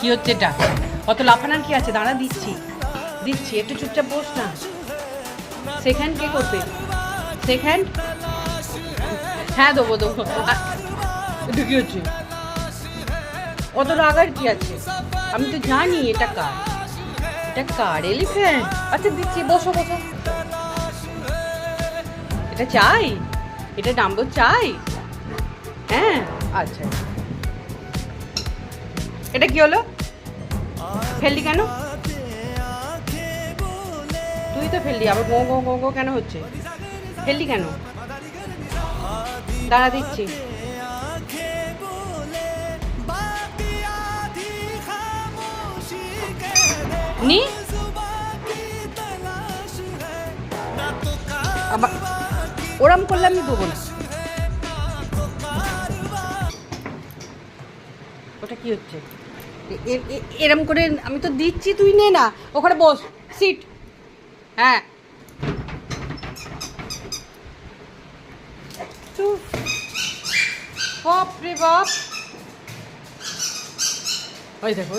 কি হচ্ছে এটা? অত লাফানোর কি আছে? দাঁড়া, দিচ্ছি দিচ্ছি, একটু চুপচাপ বস না। সেকেন্ড কে করবে? সেকেন্ড? হ্যাঁ দেবো দেবো। এটা কি হচ্ছে? অত রাগার কি আছে? আমি তো জানি এটা কার। এটা কার এলিফ্যান্ট? আচ্ছা দিচ্ছি, বসো বসো। এটা চাই? এটা নাম্বার চাই? হ্যাঁ আচ্ছা। এটা কি হলো? ফেললি কেন? তুই তো ফেললি, আবার গো গো গো গো কেন হচ্ছে? ফেললি কেন? দাঁড়া দিচ্ছি। নি আবার ওরম করলে আমি দেবো না। ওটা কি হচ্ছে? এরম করে আমি তো দিচ্ছি, তুই নে না, ওখানে বস, সিট। হ্যাঁ বাপ রে বাপ। ওই দেখো।